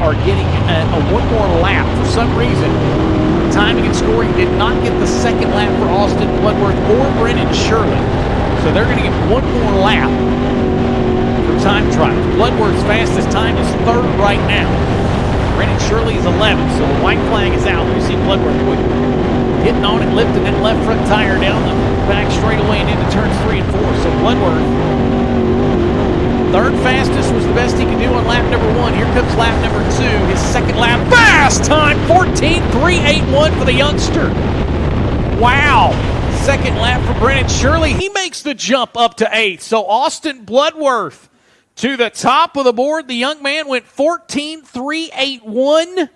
are getting one more lap. For some reason, timing and scoring did not get the second lap for Austin Bloodworth or Brennan Shirley. So they're going to get one more lap for time trials. Bloodworth's fastest time is third right now. Brennan Shirley is 11th, so the white flag is out. You see Bloodworth getting on it, lifting that left front tire down the back straightaway and into turns 3 and 4. So Bloodworth, third fastest, was the best he could do on lap number 1. Here comes lap number 2. His second lap, fast time, 14.381 for the youngster. Wow. Second lap for Brennan Shirley. He makes the jump up to 8th. So Austin Bloodworth to the top of the board. The young man went 14.381.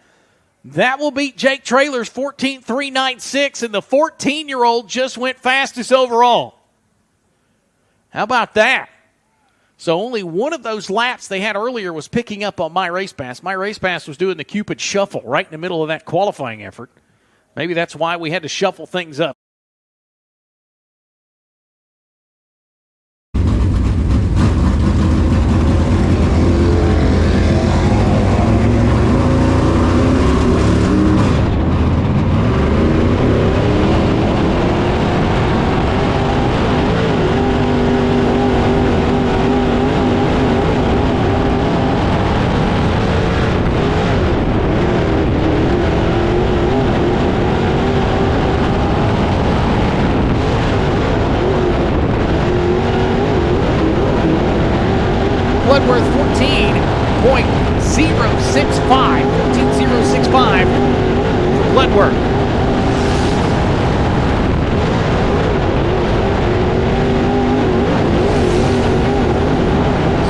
That will beat Jake Traylor's 14.396, and the 14-year-old just went fastest overall. How about that? So only one of those laps they had earlier was picking up on My Race Pass. My Race Pass was doing the Cupid Shuffle right in the middle of that qualifying effort. Maybe that's why we had to shuffle things up. Bloodworth 14.065 for Bloodworth.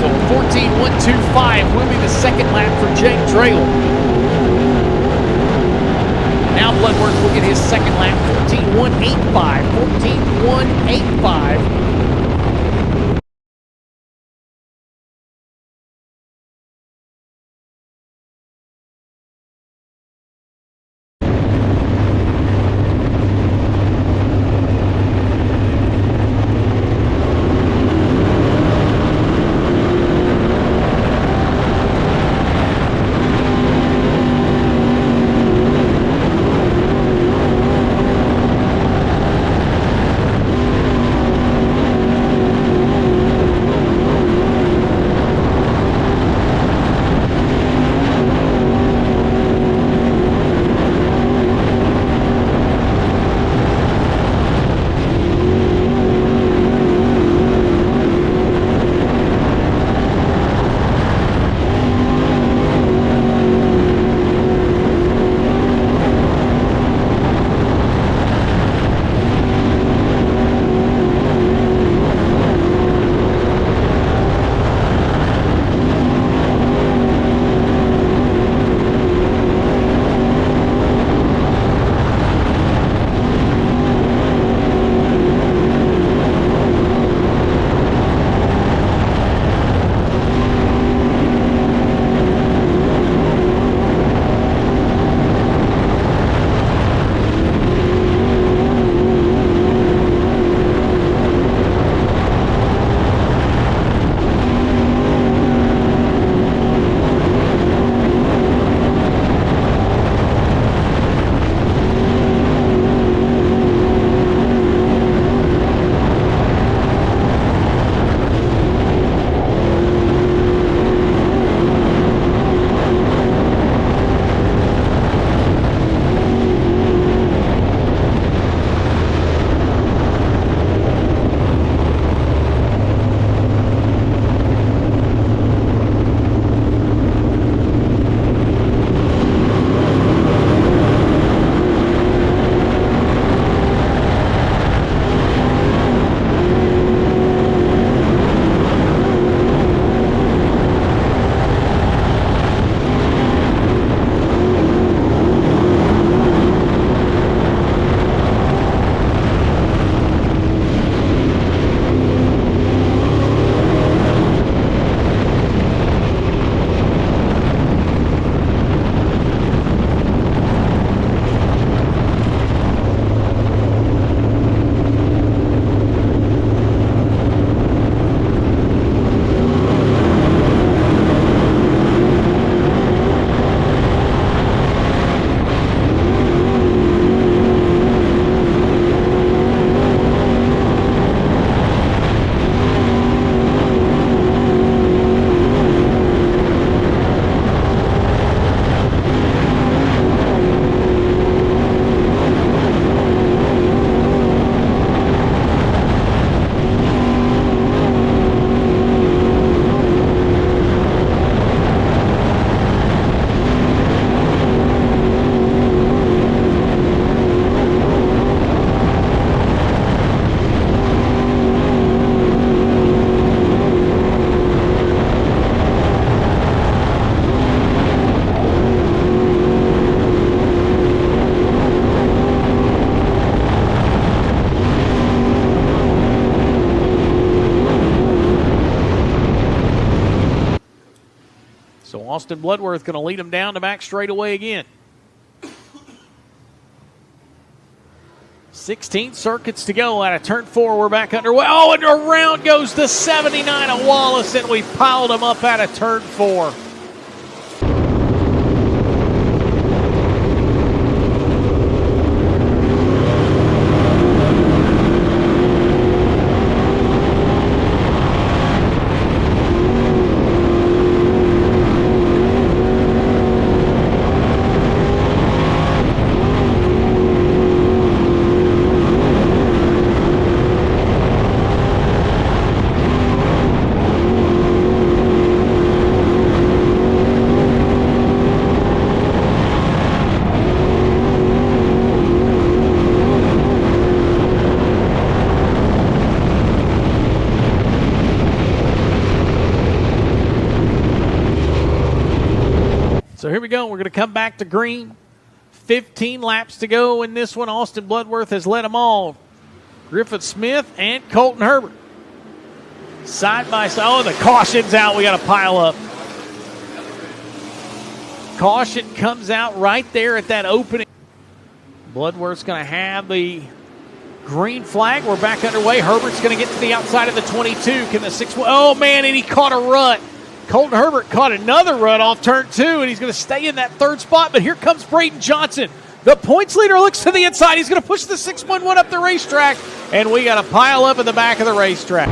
So 14.125 will be the second lap for Jake Traylor. Now Bloodworth will get his second lap, 14.185. 14.185. Austin Bloodworth going to lead him down the back straightaway again. 16 circuits to go out of turn 4. We're back underway. Oh, and around goes the 79 of Wallace, and we piled him up out of turn 4. So here we go. We're going to come back to green. 15 laps to go in this one. Austin Bloodworth has led them all. Griffin Smith and Colton Herbert. Side by side. Oh, the caution's out. We got to pile up. Caution comes out right there at that opening. Bloodworth's going to have the green flag. We're back underway. Herbert's going to get to the outside of the 22. Can the 6? Oh, man, and he caught a rut. Colton Herbert caught another run off turn 2, and he's going to stay in that third spot. But here comes Braden Johnson. The points leader looks to the inside. He's going to push the 611 up the racetrack, and we got to pile up in the back of the racetrack.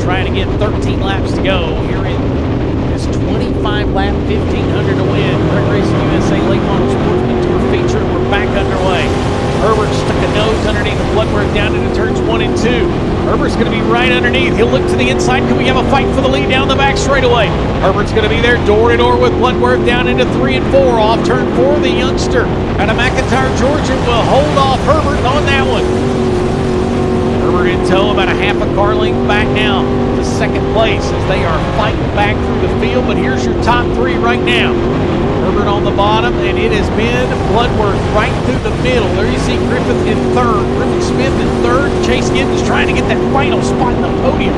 Trying to get 13 laps to go here in this 25-lap 1,500 to win Crate Racin USA Late Models Sportsman Tour feature. We're back underway. Herbert stuck a nose underneath Bloodworth down into turns 1 and 2. Herbert's going to be right underneath. He'll look to the inside. Can we have a fight for the lead down the back straightaway? Herbert's going to be there door to door with Bloodworth down into 3 and 4. Off turn 4, the youngster out of McIntyre, Georgia will hold off Herbert on that one. Herbert in tow, about a half a car length back now to second place as they are fighting back through the field. But here's your top 3 right now. Herbert on the bottom, and it has been Bloodworth right through the middle. There you see Griffith in third, Griffin Smith in third. Chase Giddens trying to get that final spot in the podium.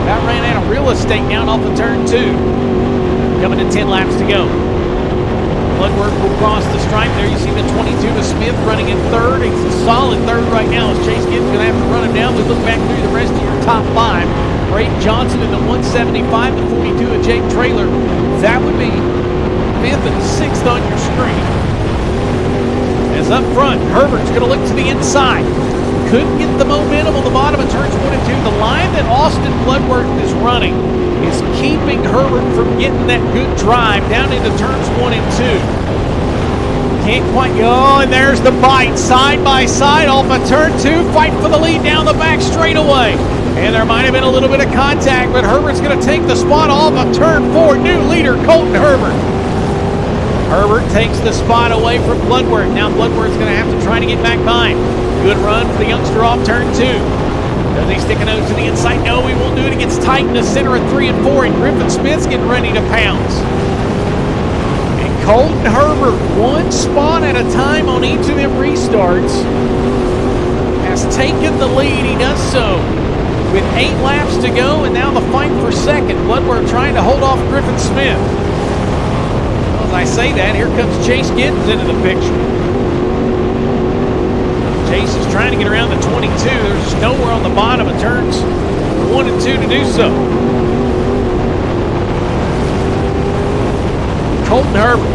That ran out of real estate down off of turn 2. Coming to 10 laps to go. Bloodworth will cross the stripe. There you see the 22 to Smith running in third. He's a solid third right now as Chase Giddens going to have to run him down. We look back through the rest of your top 5. Braden Johnson in the 175, the 42 of Jake Traylor. That would be 5th and 6th on your screen. As up front, Herbert's going to look to the inside. Couldn't get the momentum on the bottom of turns 1 and 2. The line that Austin Bloodworth is running is keeping Herbert from getting that good drive down into turns 1 and 2. Can't quite go. Oh, and there's the bite. Side by side off of turn 2. Fight for the lead down the back straightaway. And there might have been a little bit of contact, but Herbert's going to take the spot off of turn 4. New leader, Colton Herbert. Herbert takes the spot away from Bloodworth. Now Bloodworth's going to have to try to get back behind. Good run for the youngster off turn 2. Does he stick a nose to the inside? No, he won't do it. It gets tight in the center of 3 and 4, and Griffin Smith's getting ready to pounce. And Colton Herbert, one spot at a time on each of them restarts, has taken the lead. He does so with 8 laps to go, and now the fight for second. Bloodworth trying to hold off Griffin Smith. Well, as I say that, here comes Chase Giddens into the picture. Chase is trying to get around the 22. There's just nowhere on the bottom of turns 1 and 2 to do so. Colton Herbert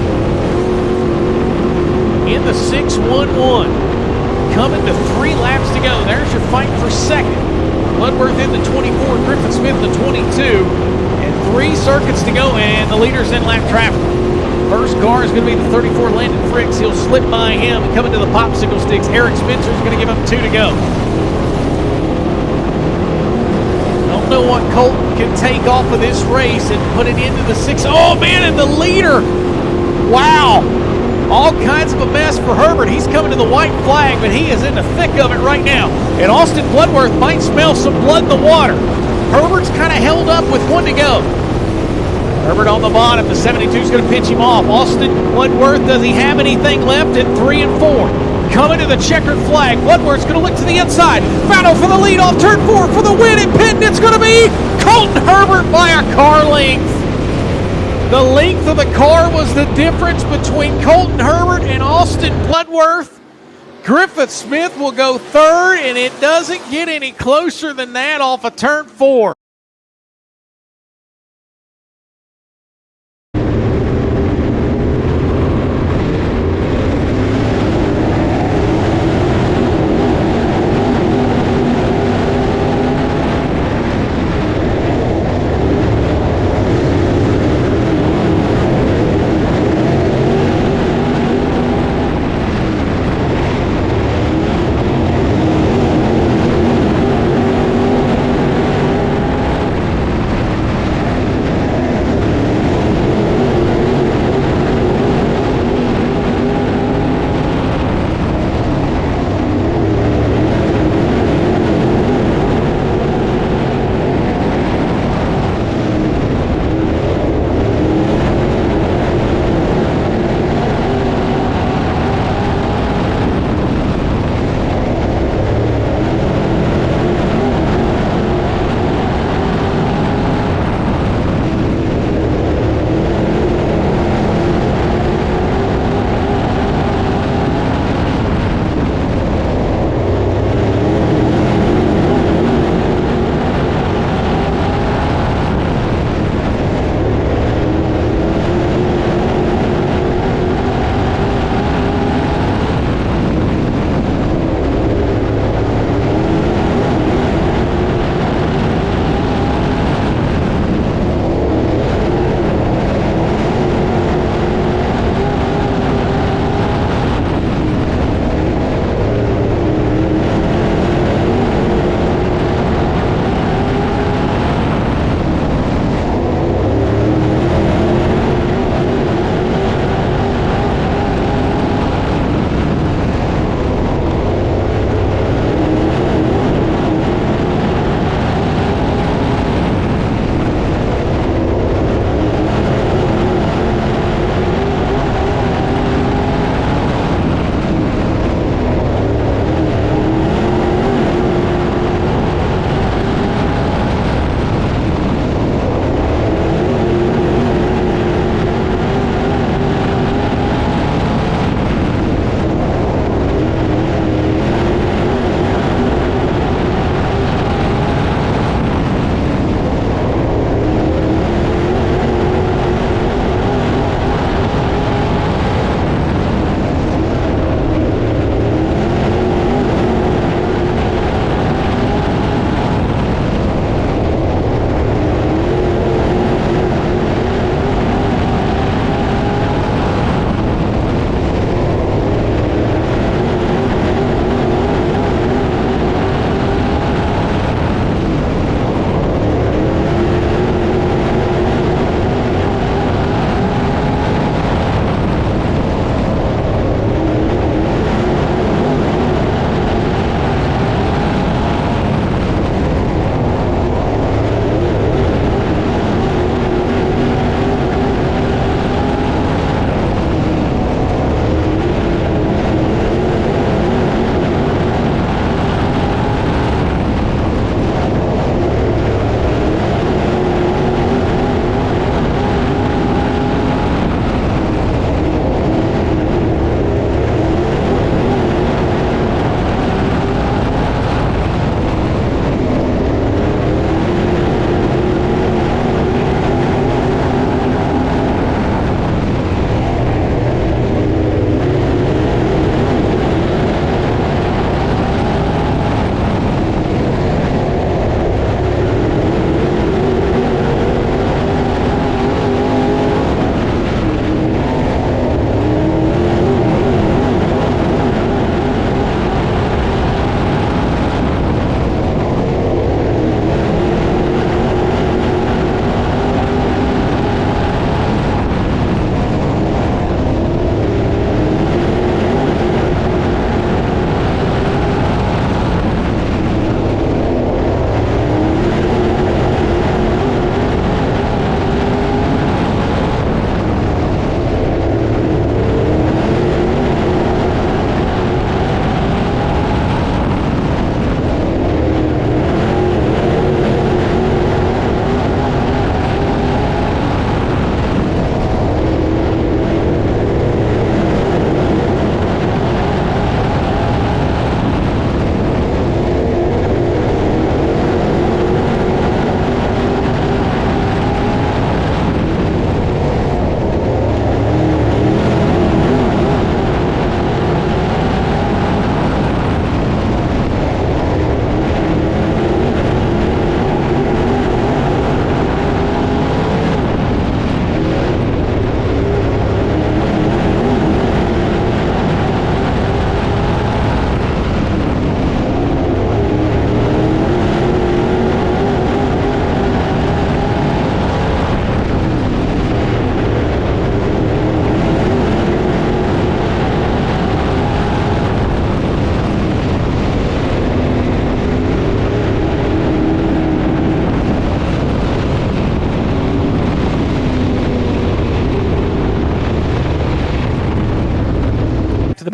in the 6-1-1. Coming to 3 laps to go. There's your fight for second. Bloodworth in the 24, Griffin Smith in the 22. And 3 circuits to go, and the leader's in lap traffic. First car is going to be the 34, Landon Fricks. He'll slip by him. Coming to the popsicle sticks, Eric Spencer is going to give him 2 to go. Don't know what Colton can take off of this race and put it into the 6. Oh, man, and the leader. Wow. All kinds of a mess for Herbert. He's coming to the white flag, but he is in the thick of it right now. And Austin Bloodworth might smell some blood in the water. Herbert's kind of held up with 1 to go. Herbert on the bottom. The 72 is going to pinch him off. Austin Bloodworth, does he have anything left in 3 and 4? Coming to the checkered flag. Bloodworth's going to look to the inside. Battle for the lead off turn 4 for the win in Penton. It's going to be Colton Herbert by a car length. The length of the car was the difference between Colton Herbert and Austin Bloodworth. Griffith Smith will go 3rd, and it doesn't get any closer than that off of turn 4.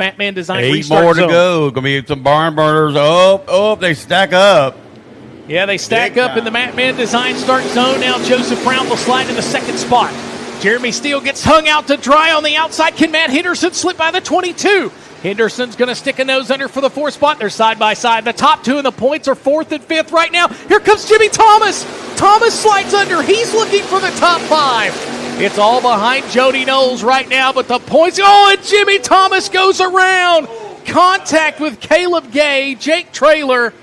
Matman Design 8 restart more to zone. go. Going to be some barn burners. Oh, they stack up. Yeah, they stack Big up in the Matman Design start zone. Now Joseph Brown will slide in the second spot. Jeremy Steele gets hung out to dry on the outside. Can Matt Henderson slip by the 22? Henderson's going to stick a nose under for the 4th spot. They're side by side. The top 2 in the points are 4th and 5th right now. Here comes Jimmy Thomas. Thomas slides under. He's looking for the top 5. It's all behind Jody Knowles right now, but the points. Oh, and Jimmy Thomas goes around. Contact with Caleb Gay, Jake Traylor.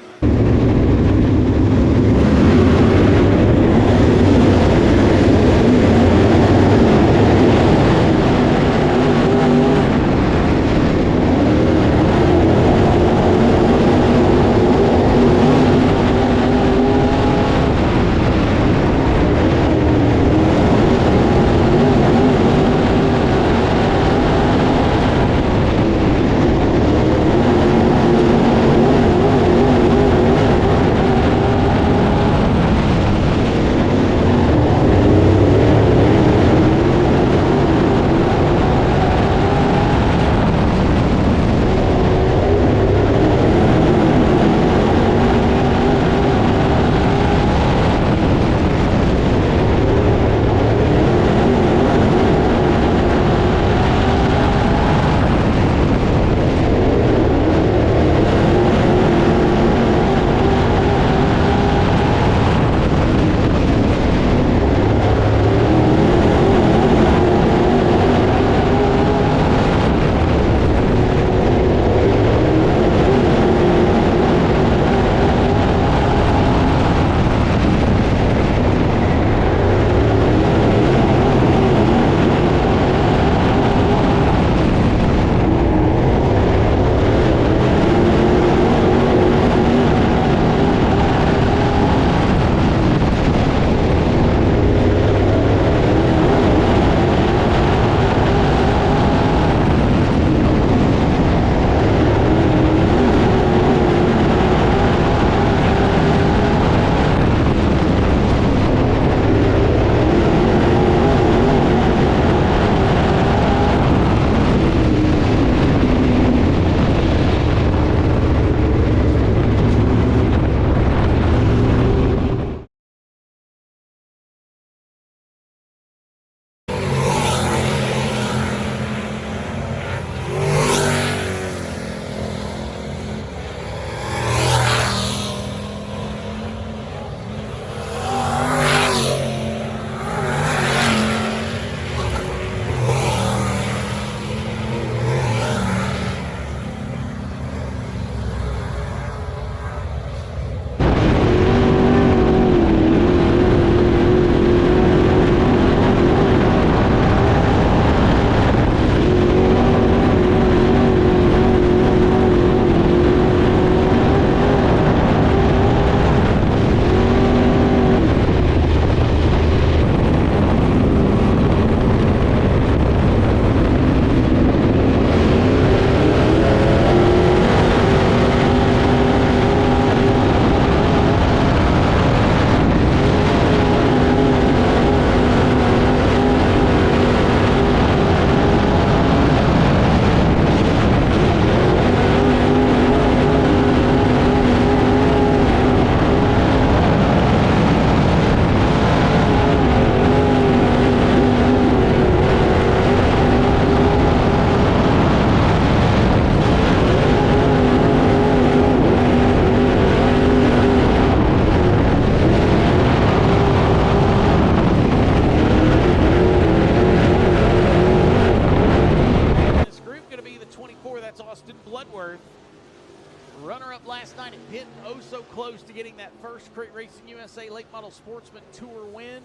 Runner-up last night at Penton, oh so close to getting that first Crate Racing USA Late Model Sportsman Tour win.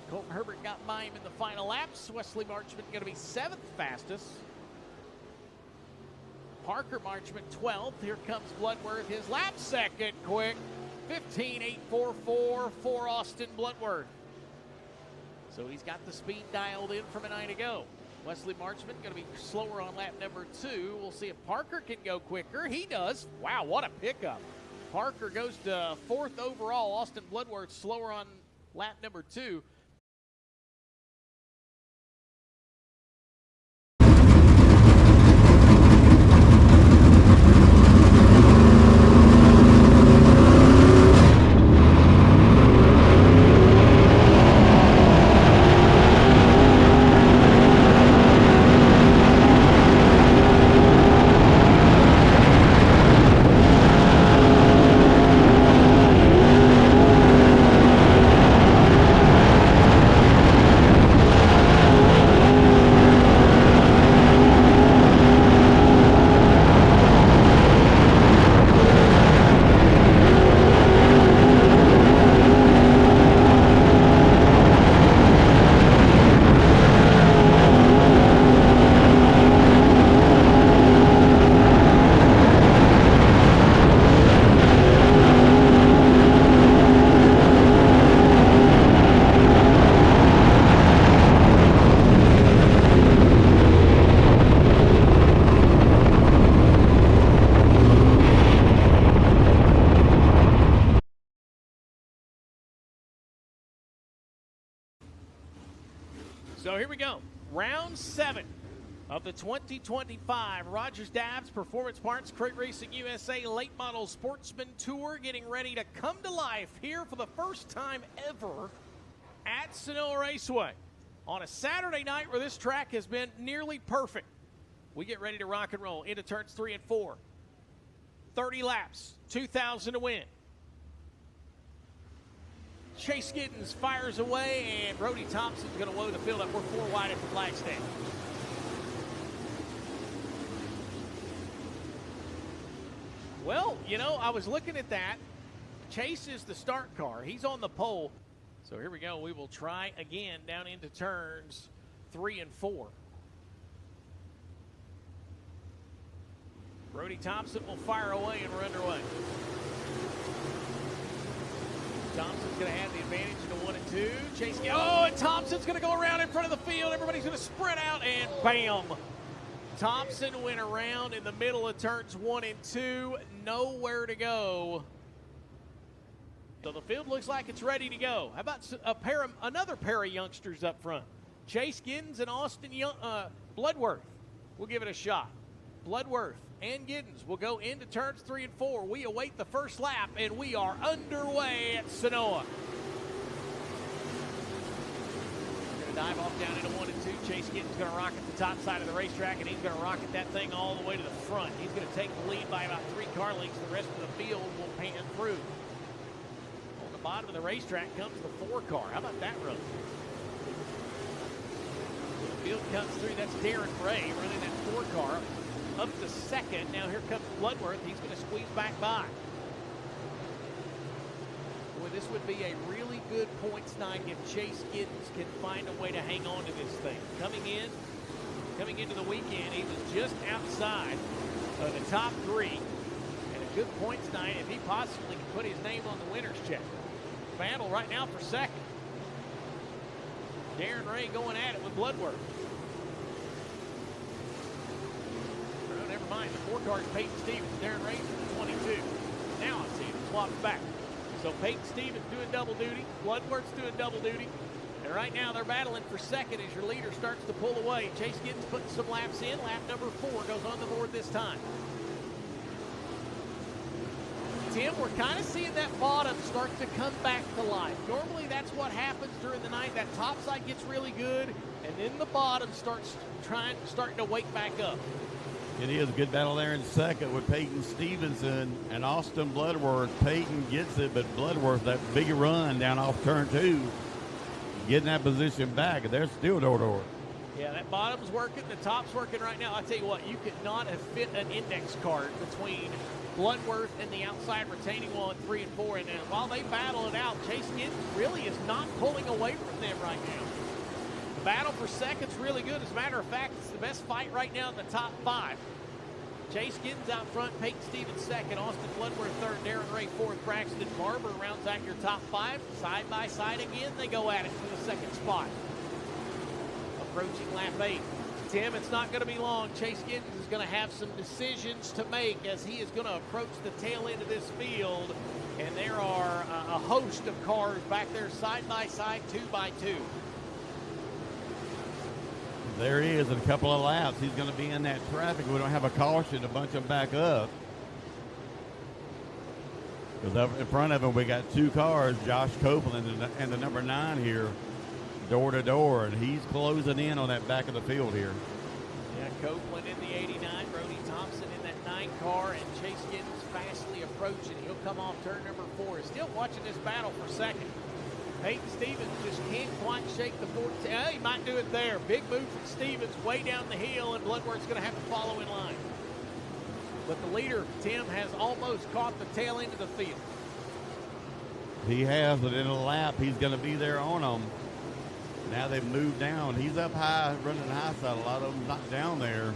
Colton Herbert got by him in the final laps. Wesley Marchman going to be 7th fastest. Parker Marchman 12th. Here comes Bloodworth, his lap second quick. 15.844 for Austin Bloodworth. So he's got the speed dialed in from a night ago. Wesley Marchman going to be slower on lap number 2. We'll see if Parker can go quicker. He does. Wow, what a pickup. Parker goes to 4th overall. Austin Bloodworth slower on lap number 2. So here we go. Round 7 of the 2025 Rogers Dabbs Performance Parts Crate Racing USA Late Model Sportsman Tour getting ready to come to life here for the first time ever at Senoia Raceway on a Saturday night where this track has been nearly perfect. We get ready to rock and roll into turns 3 and 4. 30 laps, 2,000 to win. Chase Giddens fires away, and Brody Thompson's going to load the field up. We're 4 wide at the flag stand. Well, you know, I was looking at that. Chase is the start car. He's on the pole. So here we go. We will try again down into turns 3 and 4. Brody Thompson will fire away, and we're underway. Thompson's going to have the advantage into 1 and 2. Chase, and Thompson's going to go around in front of the field. Everybody's going to spread out, and bam. Thompson went around in the middle of turns 1 and 2. Nowhere to go. So the field looks like it's ready to go. How about another pair of youngsters up front? Chase Giddens and Austin Bloodworth. We'll give it a shot. Bloodworth and Giddens will go into turns 3 and 4. We await the first lap, and we are underway at Senoia. We're going to dive off down into 1 and 2. Chase Giddens going to rocket the top side of the racetrack, and he's going to rocket that thing all the way to the front. He's going to take the lead by about 3 car lengths. The rest of the field will pan through. On the bottom of the racetrack comes the 4 car. How about that run? The field comes through. That's Darren Ray running that 4 car. Up to second. Now here comes Bloodworth. He's going to squeeze back by. Boy, this would be a really good points night if Chase Giddens can find a way to hang on to this thing. Coming into the weekend, he was just outside of the top 3. And a good points night if he possibly can put his name on the winner's check. Battle right now for second. Darren Ray going at it with Bloodworth. Never mind, the 4 car is Peyton Stevens. Darren Ray's in the 22. Now I see it swaps back. So Peyton Stevens doing double duty. Bloodworth's doing double duty. And right now they're battling for second as your leader starts to pull away. Chase Giddens putting some laps in. Lap number 4 goes on the board this time. Tim, we're kind of seeing that bottom start to come back to life. Normally that's what happens during the night. That top side gets really good, and then the bottom starting to wake back up. It is a good battle there in second with Peyton Stevenson and Austin Bloodworth. Peyton gets it, but Bloodworth, that big run down off turn 2, getting that position back, and they're still door-to-door. Yeah, that bottom's working, the top's working right now. I tell you what, you could not have fit an index card between Bloodworth and the outside retaining wall in 3 and 4. And while they battle it out, Chase Giddens really is not pulling away from them right now. The battle for second's really good. As a matter of fact, it's the best fight right now in the top 5. Chase Giddens out front, Peyton Stevens second, Austin Bloodworth third, Darren Ray fourth, Braxton Barber rounds out your top 5. Side by side again, they go at it for the second spot. Approaching lap 8. Tim, it's not going to be long. Chase Giddens is going to have some decisions to make as he is going to approach the tail end of this field. And there are a host of cars back there side by side, 2 by 2. There he is in a couple of laps. He's going to be in that traffic. We don't have a caution to bunch him back up. Because up in front of him, we got 2 cars, Josh Copeland and the number 9 here, door to door. And he's closing in on that back of the field here. Yeah, Copeland in the 89, Brody Thompson in that 9 car, and Chase Giddens fastly approaching. He'll come off turn number 4. Still watching this battle for second. Peyton Stevens just can't quite shake the 14. He might do it there. Big move from Stevens way down the hill, and Bloodworth's going to have to follow in line. But the leader, Tim, has almost caught the tail end of the field. He has, but in a lap, he's going to be there on them. Now they've moved down. He's up high, running the high side. A lot of them not down there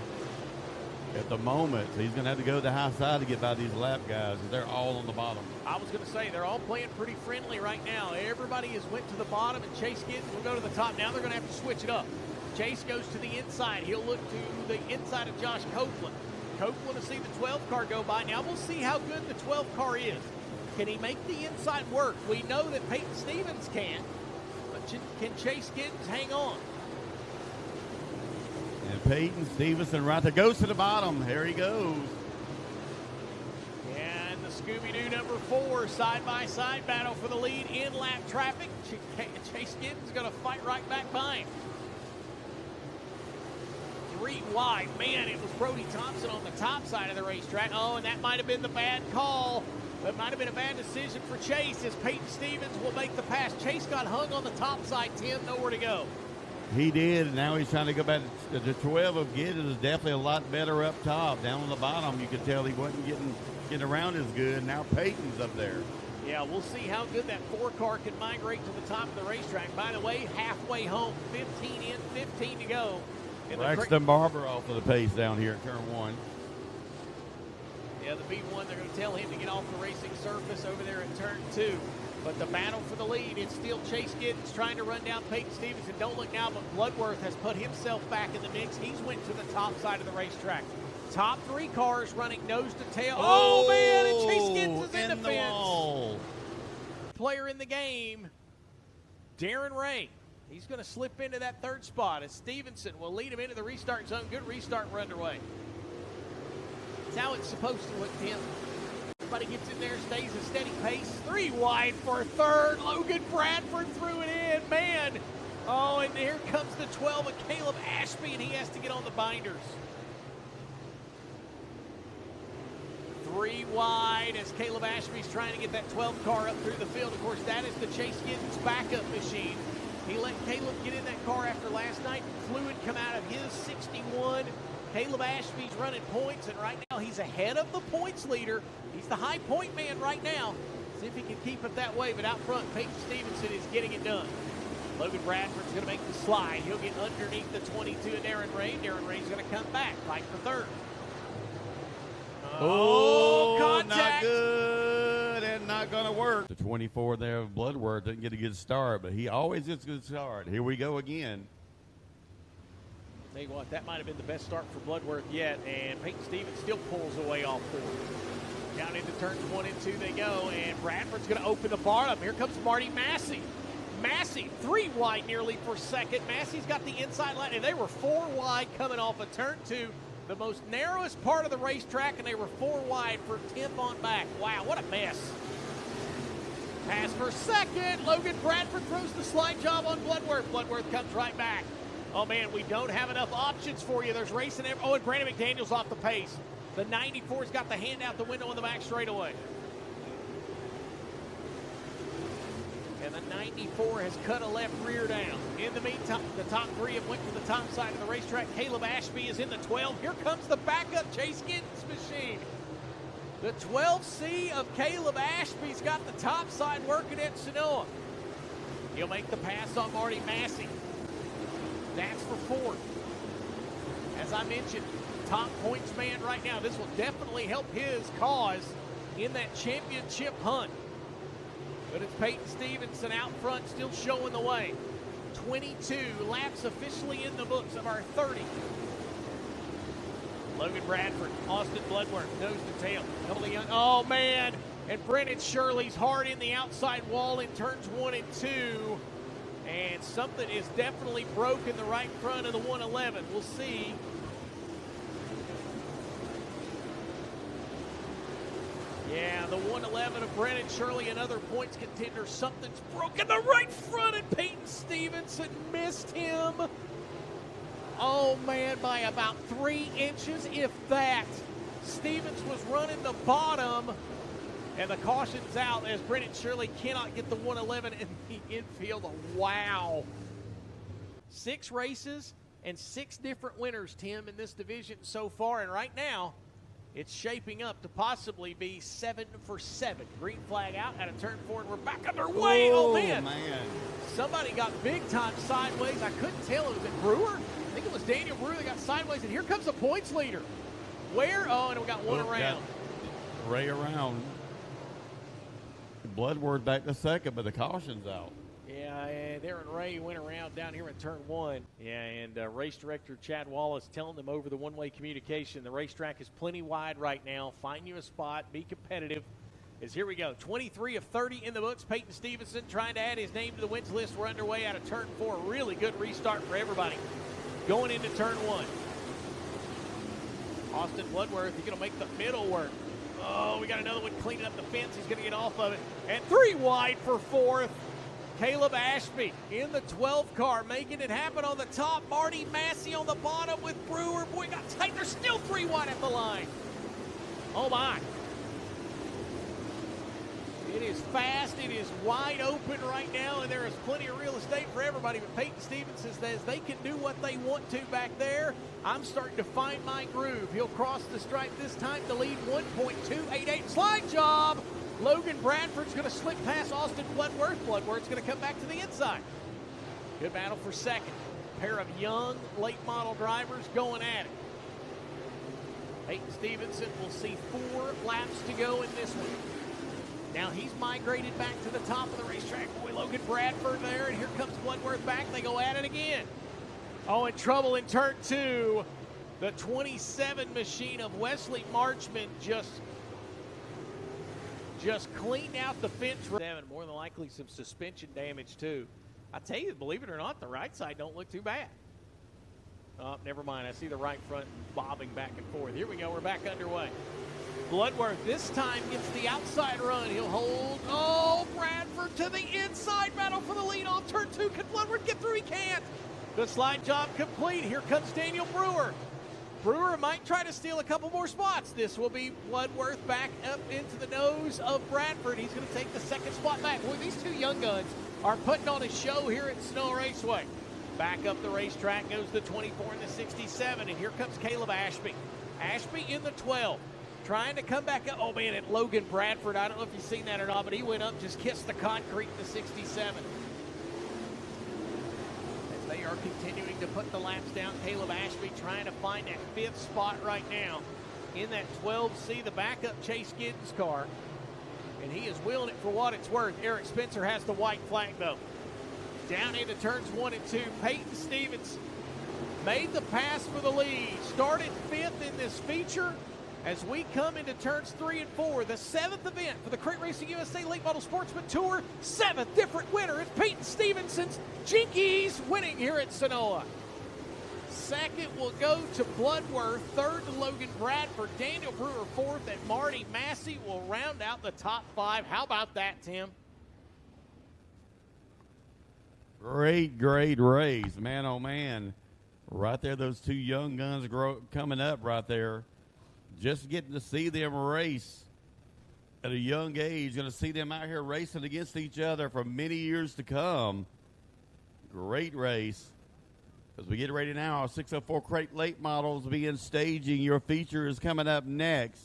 at the moment. So he's going to have to go to the high side to get by these lap guys. They're all on the bottom. I was going to say, they're all playing pretty friendly right now. Everybody has went to the bottom, and Chase Giddens will go to the top. Now they're going to have to switch it up. Chase goes to the inside. He'll look to the inside of Josh Copeland. Copeland will see the 12 car go by. Now we'll see how good the 12 car is. Can he make the inside work? We know that Peyton Stevens can, but can Chase Giddens hang on? And Peyton Stevenson right there goes to the bottom. There he goes. And the Scooby-Doo number 4 side-by-side battle for the lead in lap traffic. Chase Giddens going to fight right back by him. 3 wide. Man, it was Brody Thompson on the top side of the racetrack. Oh, and that might have been the bad call. That might have been a bad decision for Chase as Peyton Stevens will make the pass. Chase got hung on the top side, Tim, nowhere to go. He did, and now he's trying to go back. The 12 of Giddens is definitely a lot better up top. Down on the bottom, you could tell he wasn't getting around as good. Now Peyton's up there. Yeah, we'll see how good that 4 car can migrate to the top of the racetrack. By the way, halfway home, 15 in, 15 to go. Braxton Barber off of the pace down here at turn 1. Yeah, the B1, they're going to tell him to get off the racing surface over there at turn 2. But the battle for the lead, it's still Chase Giddens trying to run down Peyton Stevenson. Don't look now, but Bloodworth has put himself back in the mix. He's went to the top side of the racetrack. Top 3 cars running nose to tail. Oh man, and Chase Giddens is in the fence. Player in the game, Darren Ray. He's going to slip into that 3rd spot as Stevenson will lead him into the restart zone. Good restart and run underway. That's how it's supposed to look, Tim. Everybody gets in there, stays a steady pace. 3 wide for 3rd. Logan Bradford threw it in, man. Oh, and here comes the 12 of Caleb Ashby, and he has to get on the binders. 3 wide as Caleb Ashby's trying to get that 12 car up through the field. Of course, that is the Chase Giddens backup machine. He let Caleb get in that car after last night. Fluid come out of his 61. Caleb Ashby's running points, and right now he's ahead of the points leader. He's the high point man right now. See if he can keep it that way, but out front, Peyton Stevenson is getting it done. Logan Bradford's going to make the slide. He'll get underneath the 22 of Darren Ray. Darren Ray's going to come back, fight for 3rd. Oh, contact. Not good and not going to work. The 24 there of Bloodworth didn't get a good start, but he always gets a good start. Here we go again. Tell you what, that might have been the best start for Bloodworth yet, and Peyton Stevens still pulls away off 4. Down into turns 1 and 2 they go, and Bradford's going to open the bar up. Here comes Marty Massey. Massey, 3 wide nearly for 2nd. Massey's got the inside line, and they were 4 wide coming off of turn 2. The most narrowest part of the racetrack, and they were 4 wide for 10th on back. Wow, what a mess. Pass for 2nd. Logan Bradford throws the slide job on Bloodworth. Bloodworth comes right back. Oh, man, we don't have enough options for you. There's racing. Oh, and Brandon McDaniel's off the pace. The 94's got the hand out the window on the back straightaway. And the 94 has cut a left rear down. In the meantime, the top 3 have went to the top side of the racetrack. Caleb Ashby is in the 12. Here comes the backup Chase Giddens machine. The 12C of Caleb Ashby's got the top side working at Senoia. He'll make the pass on Marty Massey. That's for 4th. As I mentioned, top points man right now. This will definitely help his cause in that championship hunt. But it's Peyton Stevenson out front, still showing the way. 22 laps officially in the books of our 30. Logan Bradford, Austin Bloodworth, nose to tail. Couple of young, oh man! And Brennan Shirley's hard in the outside wall in turns 1 and 2. And something is definitely broken the right front of the 111. We'll see. Yeah, the 111 of Brennan Shirley, another points contender. Something's broken the right front, and Peyton Stevenson missed him. Oh, man, by about 3 inches, if that. Stevens was running the bottom, and the caution's out as Brennan Shirley cannot get the 111 in the infield. Wow. 6 races and 6 different winners, Tim, in this division so far, and right now, it's shaping up to possibly be 7 for 7. Green flag out at a turn 4, and we're back underway. Oh, man. Somebody got big time sideways. I couldn't tell. Was it Brewer? I think it was Daniel Brewer that got sideways, and here comes the points leader. Where? Oh, and we got one around. Ray around. Bloodworth back to 2nd, but the caution's out. Yeah, and Darren Ray went around down here in turn 1. Yeah, and race director Chad Wallace telling them over the one-way communication, the racetrack is plenty wide right now. Find you a spot, be competitive. As here we go, 23 of 30 in the books. Peyton Stevenson trying to add his name to the wins list. We're underway out of turn 4. Really good restart for everybody. going into turn one. Austin Bloodworth, he's going to make the middle work. Oh, we got another one cleaning up the fence. He's going to get off of it. And 3 wide for fourth. Caleb Ashby in the 12 car, making it happen on the top. Marty Massey on the bottom with Brewer. Boy, got tight. There's still 3 wide at the line. Oh, my. It is fast. It is wide open right now, and there is plenty of real estate for everybody. But Peyton Stevenson says they can do what they want to back there. I'm starting to find my groove. He'll cross the stripe this time to lead 1.288. Slide job. Logan Bradford's going to slip past Austin Bloodworth. Bloodworth's going to come back to the inside. Good battle for second. Pair of young late model drivers going at it. Peyton Stevenson will see 4 laps to go in this one. Now he's migrated back to the top of the racetrack. Boy, Logan Bradford there, and here comes Bloodworth back. They go at it again. Oh, in trouble in turn 2. The 27 machine of Wesley Marchman just cleaned out the fence. More than likely some suspension damage too. I tell you, believe it or not, the right side don't look too bad. Oh, never mind. I see the right front bobbing back and forth. Here we go. We're back underway. Bloodworth this time gets the outside run. He'll hold. Oh, Bradford to the inside. Battle for the lead off turn 2. Can Bloodworth get through? He can't. The slide job complete. Here comes Daniel Brewer. Brewer might try to steal a couple more spots. This will be Bloodworth back up into the nose of Bradford. He's going to take the second spot back. Boy, these 2 young guns are putting on a show here at Senoia Raceway. Back up the racetrack goes the 24 and the 67, and here comes Caleb Ashby. Ashby in the 12. Trying to come back up. Oh, man, and Logan Bradford, I don't know if you've seen that or not, but he went up, just kissed the concrete in the 67. As they are continuing to put the laps down, Caleb Ashby trying to find that 5th spot right now in that 12C, the backup Chase Giddens car. And he is wheeling it for what it's worth. Eric Spencer has the white flag, though. Down into turns 1 and 2. Peyton Stevenson made the pass for the lead. Started 5th in this feature. As we come into turns 3 and 4, the 7th event for the Crate Racing USA Late Model Sportsman Tour, 7th different winner. It's Peyton Stevenson's Jinkies winning here at Senoia. Second will go to Bloodworth. Third to Logan Bradford. Daniel Brewer 4th, and Marty Massey will round out the top 5. How about that, Tim? Great race, man, oh man. Right there, those 2 young guns coming up right there. Just getting to see them race at a young age, going to see them out here racing against each other for many years to come. Great race. As we get ready now, 604 Crate Late Models begin staging. Your feature is coming up next.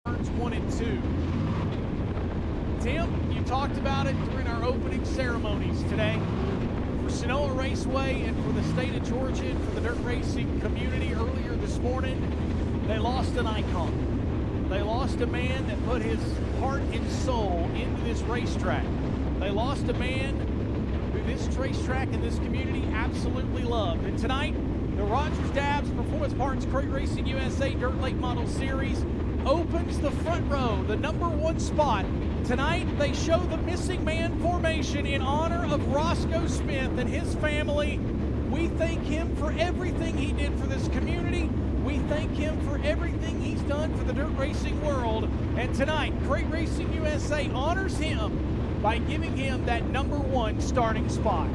Turns 1 and 2. Tim, you talked about it during our opening ceremonies today. For Senoia Raceway and for the state of Georgia and for the dirt racing community earlier this morning, they lost an icon. They lost a man that put his heart and soul into this racetrack. They lost a man who this racetrack and this community absolutely loved. And tonight, the Rogers Dabbs Performance Parts Crate Racing USA Dirt Late Model Series opens the front row, the number 1 spot. Tonight, they show the missing man formation in honor of Roscoe Smith and his family. We thank him for everything he did for this community. We thank him for everything he's done for the dirt racing world. And tonight, Crate Racing USA honors him by giving him that number 1 starting spot.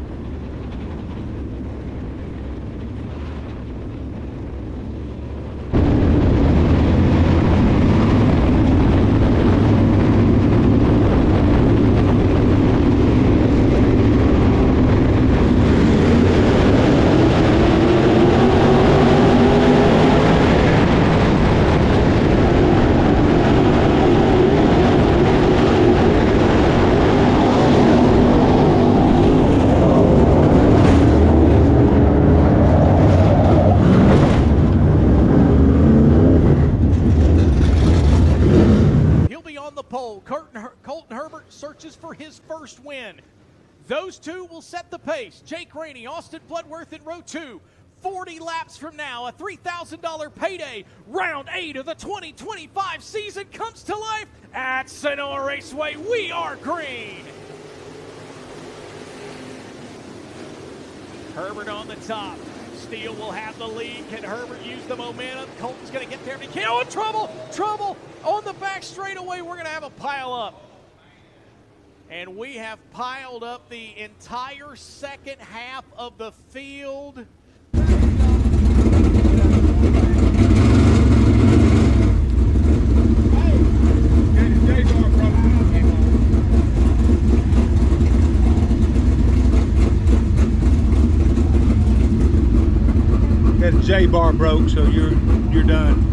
first win. Those two will set the pace. Jake Rainey, Austin Bloodworth in row 2. 40 laps from now, a $3,000 payday. Round 8 of the 2025 season comes to life at Senoia Raceway. We are green. Herbert on the top. Steele will have the lead. Can Herbert use the momentum? Colton's going to get there. Oh, trouble on the back straightaway. We're going to have a pile up. And we have piled up the entire second half of the field. That J bar broke, so you're done.